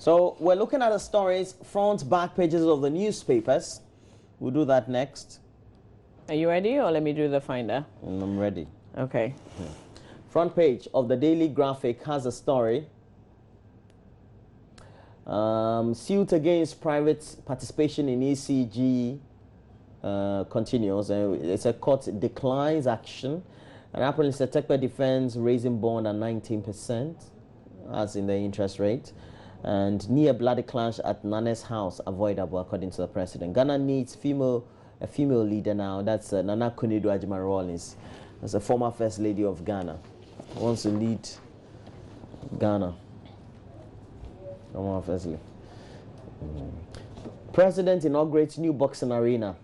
So we're looking at the stories, front, back pages of the newspapers. We'll do that next. Are you ready, or let me do the finder? I'm ready. Okay. Front page of the Daily Graphic has a story. Suit against private participation in ECG continues. It's a court declines action. And apparently, Setekpe defends raising bond at 19%, as in the interest rate. And near bloody clash at Nane's house avoidable, according to the president. Ghana needs a female leader now. That's Nana Akufo-Addo Rawlings. That's a former first lady of Ghana. Wants to lead Ghana. Firstly. President inaugurates new boxing arena.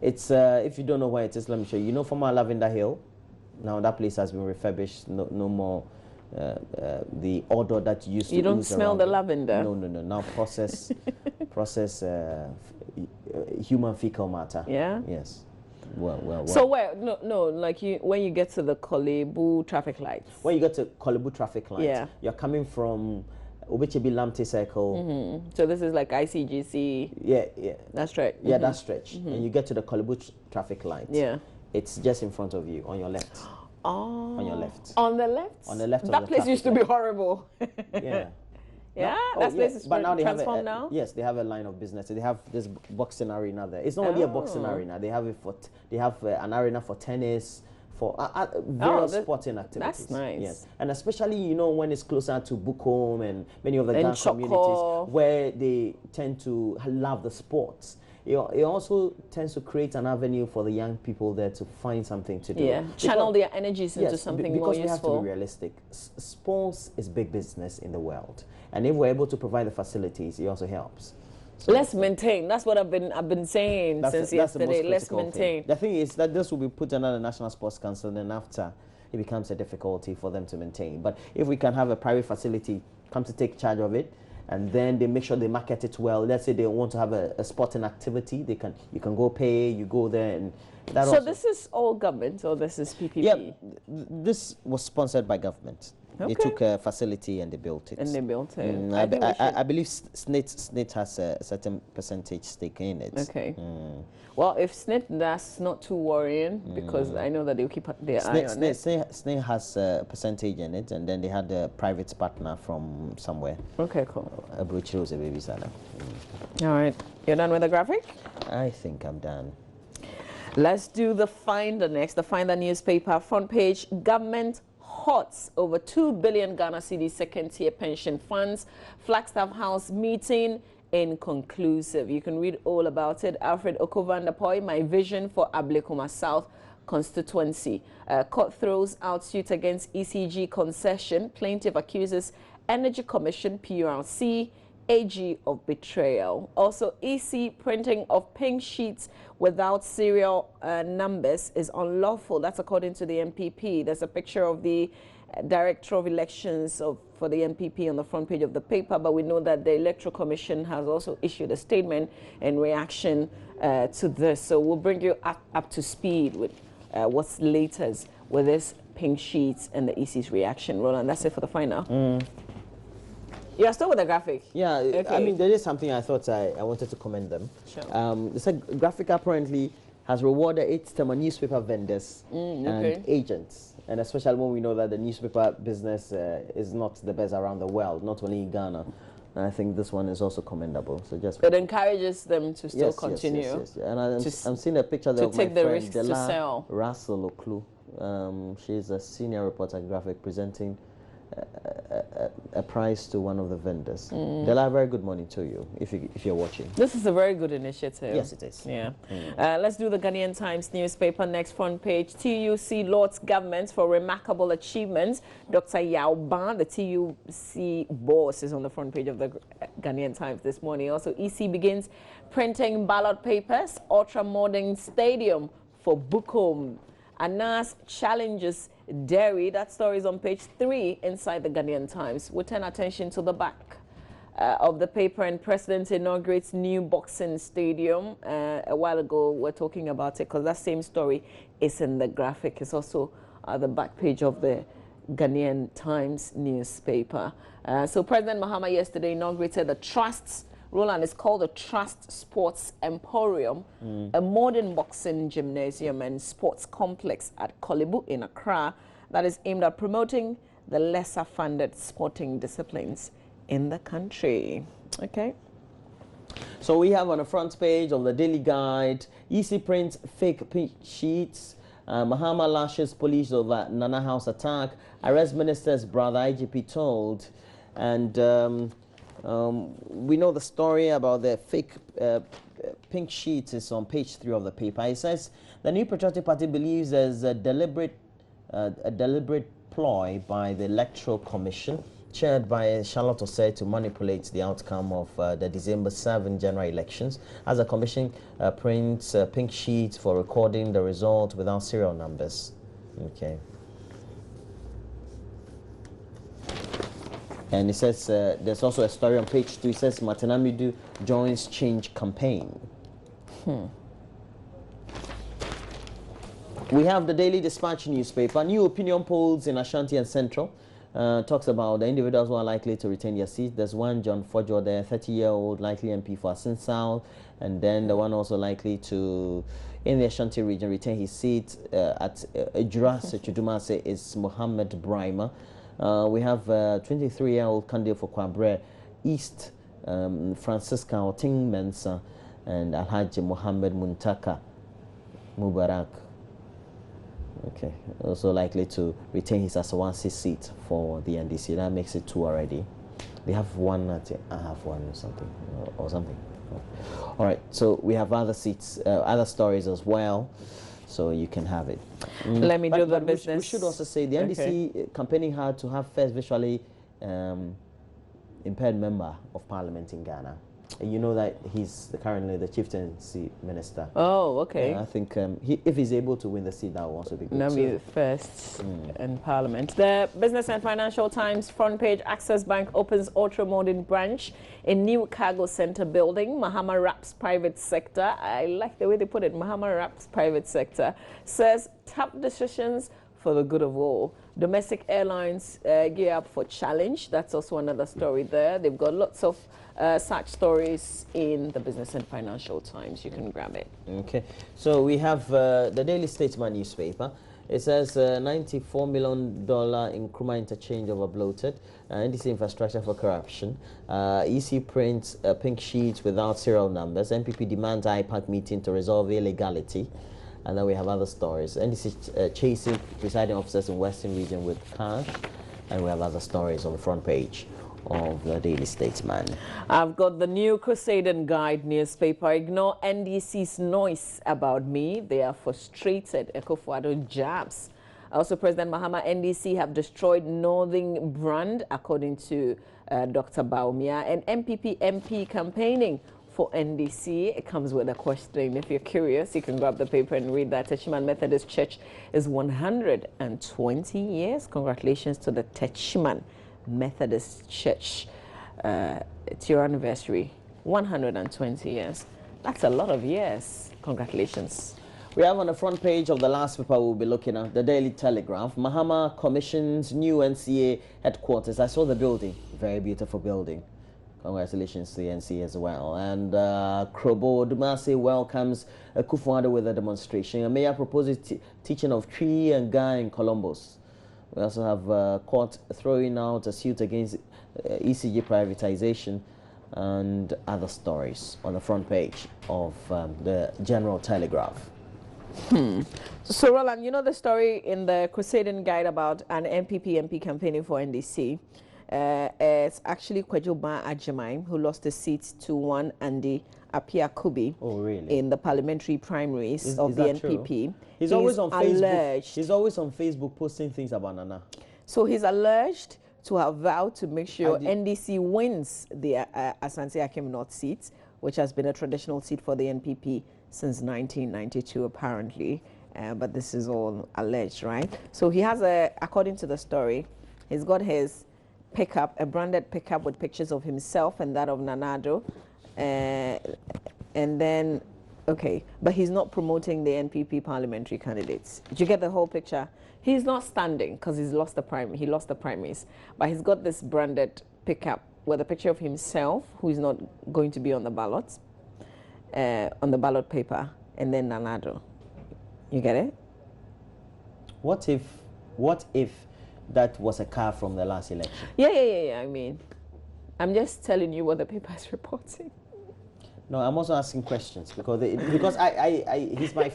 It's if you don't know where it is, let me show you. You know, former Lavender Hill. Now that place has been refurbished. No more the odor that used to. You don't smell the lavender. No. Now process human fecal matter. Yeah. Yes. Well. So where? No. Like when you get to the Korle Bu traffic lights. When you get to Korle Bu traffic lights, yeah, you're coming from Obechebi Lamte Circle. So this is like ICGC. Yeah. That stretch. Yeah, that stretch. And you get to the Korle Bu traffic lights. Yeah. It's just in front of you, on your left. Oh. On your left. On the left? On the left. That place used to be horrible. Yeah. Yeah, that place is but now they transformed now. Yes, they have a line of business. They have this boxing arena there. It's not only a boxing arena. They have it for. They have an arena for tennis, for various sporting activities. That's nice. Yes, and especially when it's closer to Bukom and many of the Ghana communities where they tend to love the sports. It also tends to create an avenue for the young people there to find something to do. Yeah, channel their energies into something more useful. Because we have to be realistic. Sports is big business in the world. And if we're able to provide the facilities, it also helps. So let's maintain. That's what I've been saying since yesterday. Let's maintain. The thing is that this will be put under the National Sports Council, and after it becomes a difficulty for them to maintain. But if we can have a private facility come to take charge of it, and then they make sure they market it well. Let's say they want to have a sporting activity, you can go pay, you go there, and that. So this is all government, or this is PPP? Yeah, this was sponsored by government. Okay. They took a facility and they built it. I believe SSNIT has a certain percentage stake in it. Okay. Well, if SSNIT, that's not too worrying, because I know that they'll keep their eye on it. SSNIT has a percentage in it, and then they had a private partner from somewhere. Okay, cool. Abruchi was a baby sana. All right. You're done with the graphic? I think I'm done. Let's do the Finder next. The Finder newspaper, front page, government hots over 2 billion Ghana cedi second-tier pension funds. Flagstaff House meeting inconclusive. You can read all about it. Alfred Okovandapoy, my vision for Ablekuma South constituency. Court throws out suit against ECG concession. Plaintiff accuses Energy Commission, PURC, AG of betrayal. Also, EC printing of pink sheets without serial numbers is unlawful. That's according to the MPP. There's a picture of the Director of Elections for the MPP on the front page of the paper, but we know that the Electoral Commission has also issued a statement in reaction to this. So we'll bring you up to speed with what's latest with this pink sheets and the EC's reaction. Roland, that's it for the final. You're still with the graphic? Yeah, okay. I mean, there is something I thought I wanted to commend them. Sure. The graphic apparently has rewarded its newspaper vendors and agents. And especially when we know that the newspaper business is not the best around the world, not only in Ghana. And I think this one is also commendable. So just it encourages them to still continue. Yes. And I'm seeing a picture there of my friend Dela Russell Oklu. She's a senior reporter at Graphic presenting a prize to one of the vendors. Dela, very good morning to you, if you're watching. This is a very good initiative. Yes, it is. Yeah. Let's do the Ghanaian Times newspaper next, front page. TUC lauds government for remarkable achievements. Dr. Yao Ban, the TUC boss, is on the front page of the Ghanaian Times this morning. Also, EC begins printing ballot papers. Ultra-modern stadium for Bukom. Anas challenges Derry. That story is on page 3 inside the Ghanaian Times. We'll turn attention to the back of the paper, and President inaugurates new boxing stadium. A while ago, we're talking about it because that same story is in the graphic. It's also the back page of the Ghanaian Times newspaper. So President Mahama yesterday inaugurated the Trust's, Roland, is called the Trust Sports Emporium, a modern boxing gymnasium and sports complex at Kolebu in Accra that is aimed at promoting the lesser funded sporting disciplines in the country. Okay. So we have on the front page of the Daily Guide, EC prints fake pink sheets, Mahama lashes police over Nana House attack, arrest minister's brother, IGP told, and we know the story about the fake pink sheets is on page 3 of the paper. It says the New Patriotic Party believes there's a deliberate ploy by the Electoral Commission, chaired by Charlotte Osei, to manipulate the outcome of the December 7 general elections, as the commission prints pink sheets for recording the result without serial numbers. Okay. And it says there's also a story on page 2. It says Martin Amidu joins change campaign. We have the Daily Dispatch newspaper. New opinion polls in Ashanti and Central talks about the individuals who are likely to retain their seats. There's one, John Fojo, the 30-year-old likely MP for Asin South, and then the one also likely to, in the Ashanti region, retain his seat at Ejura Chudumase is Mohammed Brima. We have 23-year-old candidate for Kwabre East, Francisca Oting Mensa, and Alhaji Mohammed Muntaka Mubarak. Okay, also likely to retain his Asawasi seat for the NDC. That makes it 2 already. We have one, I have one or something. All right, so we have other seats, other stories as well, so you can have it. Let me do the business. We should also say the NDC campaigning hard to have first visually impaired member of parliament in Ghana. You know that he's currently the chieftaincy minister. Oh, okay. I think if he's able to win the seat, that will also be good. That'll be the first in Parliament. The Business and Financial Times front page: Access Bank opens ultra-modern branch in new cargo center building. Mahama wraps private sector. I like the way they put it. Mahama wraps private sector. Says tough decisions for the good of all. Domestic airlines gear up for challenge. That's also another story there. They've got lots of such stories in the Business and Financial Times. You can grab it. Okay. So we have the Daily Statesman newspaper. It says $94 million in Nkrumah interchange over bloated. NDC infrastructure for corruption. EC prints pink sheets without serial numbers. NPP demands IPAC meeting to resolve illegality. And then we have other stories. NDC chasing presiding officers in Western region with cash. And we have other stories on the front page of the Daily Statesman. I've got the New Crusader Guide newspaper. Ignore NDC's noise about me. They are frustrated. Ekufuado jabs. Also, President Mahama, NDC have destroyed Northern brand, according to Dr. Baumia. And MPP MP campaigning for NDC. It comes with a question. If you're curious, you can grab the paper and read that. Techiman Methodist Church is 120 years. Congratulations to the Techiman Methodist Church. It's your anniversary. 120 years. That's a lot of years. Congratulations. We have on the front page of the last paper we'll be looking at, the Daily Telegraph. Mahama commissions new NCA headquarters. I saw the building. Very beautiful building. Congratulations to the NCA as well. And Krobo Dumase welcomes Ekufuado with a demonstration. A mayor proposes teaching of Tree and Guy in Columbus. We also have court throwing out a suit against ECG privatization and other stories on the front page of the General Telegraph. So, Roland, you know the story in the Crusading Guide about an MPP MP campaigning for NDC. It's actually Kwejoba Ajimai who lost the seat to one Andy Apia Kubi in the parliamentary primaries of the NPP. True? He's always on Facebook. He's always on Facebook posting things about Nana. So he's alleged to have vowed to make sure NDC wins the Asante Akim North seat, which has been a traditional seat for the NPP since 1992, apparently. But this is all alleged, right? So he has according to the story, he's got his pickup, a branded pickup with pictures of himself and that of Nanado, and then Okay, but he's not promoting the NPP parliamentary candidates. Do you get the whole picture? He's not standing because he's lost the primary. He lost the primaries, but he's got this branded pickup with a picture of himself, who is not going to be on the ballot, on the ballot paper, and then Nana Addo. You get it? What if that was a car from the last election? Yeah. I mean, I'm just telling you what the paper is reporting. No, I'm also asking questions because he's my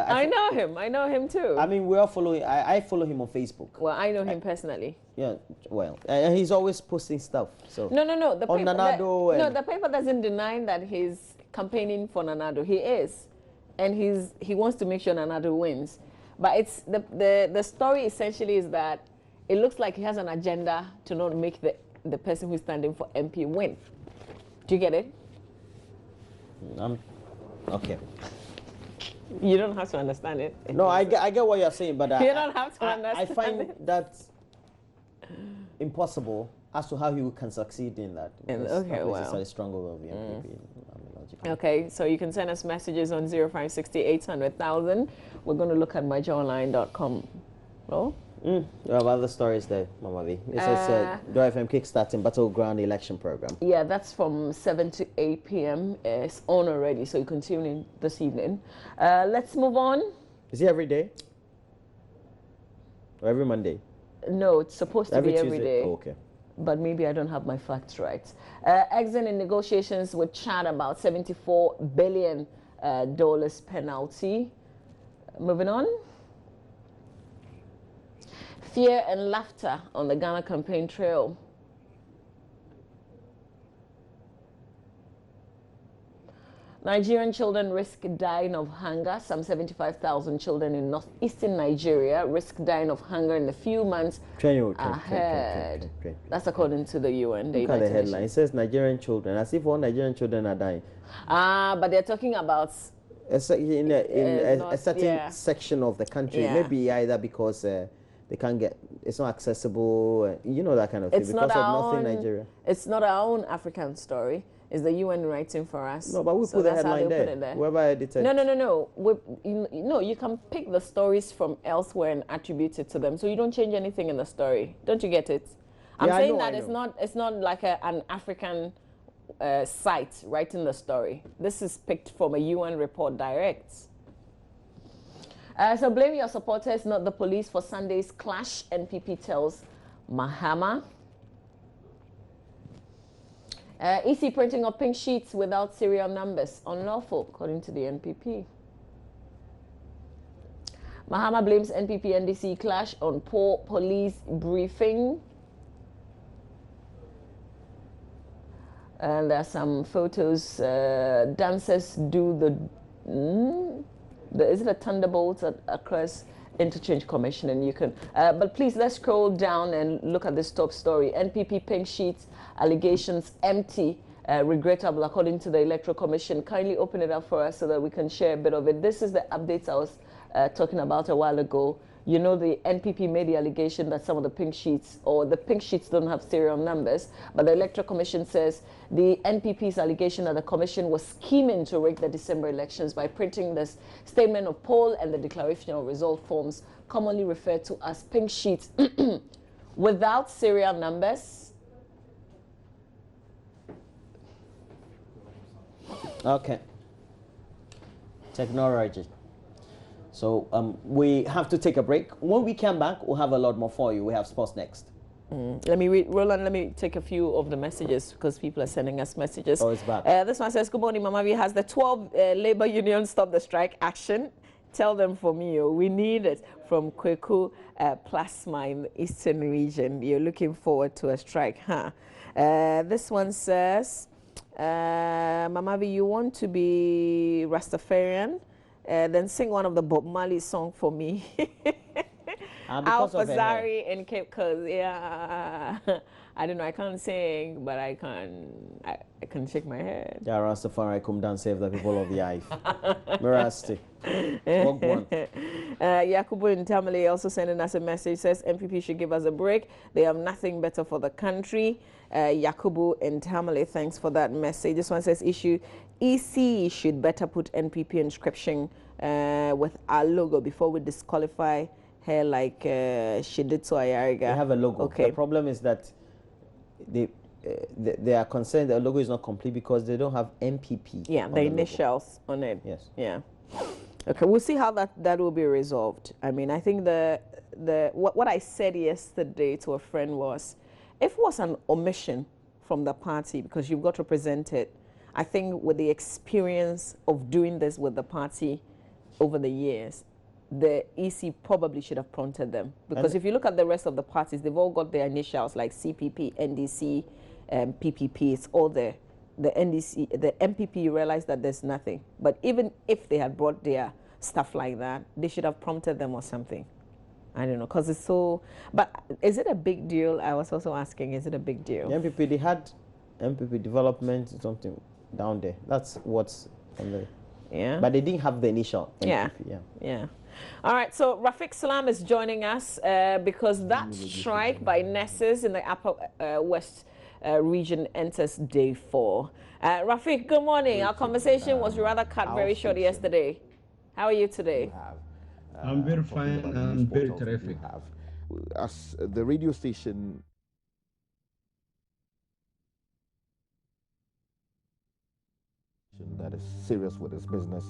I know him too. I mean, we are following. I follow him on Facebook. Well, I know him personally. Yeah, well, and he's always posting stuff. So no. The on paper, Nana Addo. No, the paper doesn't deny that he's campaigning for Nana Addo. He is, and he wants to make sure Nana Addo wins. But it's the story essentially is that it looks like he has an agenda to not make the person who's standing for MP win. Do you get it? Okay. You don't have to understand it. No, I get what you're saying, but you don't have to understand I find it. that impossible as to how he can succeed in that. Okay, well. It's a struggle of the NPP. Okay, so you can send us messages on 0560 800,000. We're going to look at myjoyonline.com. Oh? You have other stories there, Mama V. It says Joy FM kickstarting battleground election program. Yeah, that's from 7 to 8 p.m. It's on already, so you can tune in this evening. Let's move on. Is it every day? Or every Monday? No, it's supposed to be every Tuesday? day. Oh, okay. But maybe I don't have my facts right. Exxon in negotiations with Chad about $74 billion penalty. Moving on. Fear and laughter on the Ghana campaign trail. Nigerian children risk dying of hunger. Some 75,000 children in northeastern Nigeria risk dying of hunger in the few months ahead. That's according to the UN. Look at the headline. It says Nigerian children, as if all Nigerian children are dying. But they're talking about a certain section of the country. Yeah. Maybe either because they can't get, it's not accessible, you know, that kind of thing. Because of nothing Nigeria. It's not our own African story. It's the UN writing for us. No, but we put the headline there. Whoever edited. No. You can pick the stories from elsewhere and attribute it to them. So you don't change anything in the story. Don't you get it? I'm saying that it's not like an African site writing the story. This is picked from a UN report direct. So blame your supporters, not the police, for Sunday's clash, NPP tells Mahama. EC printing of pink sheets without serial numbers, unlawful, according to the NPP. Mahama blames NPP-NDC clash on poor police briefing. And there are some photos. Dancers do is it a thunderbolt across Interchange Commission, and you can. But please, let's scroll down and look at this top story. NPP pink sheets allegations empty, regrettable, according to the Electoral Commission. Kindly open it up for us so that we can share a bit of it. This is the updates I was talking about a while ago. You know, the NPP made the allegation that some of the pink sheets don't have serial numbers, but the Electoral Commission says the NPP's allegation that the Commission was scheming to rig the December elections by printing this statement of poll and the declaration of result forms, commonly referred to as pink sheets, without serial numbers. Okay. Technology. So we have to take a break. When we come back, we'll have a lot more for you. We have sports next. Let me read, Roland, let me take a few of the messages because people are sending us messages. Oh, it's back. This one says, good morning, Mama V. Has the 12 labor unions stopped the strike action? Tell them for me, we need it. From Kweku Plasma in the eastern region. You're looking forward to a strike, huh? This one says, Mama V, you want to be Rastafarian? Then sing one of the Bob Marley song for me. Alpha Zari in Cape Coast. Yeah, I don't know. I can't sing, but I can shake my head. Yeah, Rastafari, come down, save the people of the Ife. Merasti. Yakubu in Tamale also sending us a message. Says MPP should give us a break. They have nothing better for the country. Yakubu and Tamale, thanks for that message. This one says issue EC should better put NPP inscription with our logo before we disqualify her like she did to Ayariga. They have a logo. Okay. The problem is that they are concerned the logo is not complete because they don't have NPP. Yeah, the initials on it. Yes. Yeah. Okay, we'll see how that will be resolved. I mean, I think what I said yesterday to a friend was, if it was an omission from the party because you've got to present it, I think with the experience of doing this with the party over the years, the EC probably should have prompted them. Because if you look at the rest of the parties, they've all got their initials like CPP, NDC, PPP. It's all there. The NDC, the MPP, you realize that there's nothing. But even if they had brought their stuff like that, they should have prompted them or something. I don't know, because it's so... But is it a big deal? I was also asking, is it a big deal? The MPP, they had MPP development, something down there. That's what's on the... Yeah. But they didn't have the initial MPP. Yeah. All right, so Rafiq Salam is joining us because that strike by nurses in the Upper West region enters day 4. Rafiq, good morning. Our conversation was rather cut very short yesterday. How are you today? I'm very fine and very terrific. As the radio station that is serious with its business,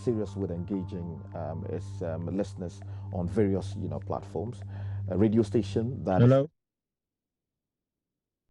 serious with engaging its listeners on various platforms, a radio station that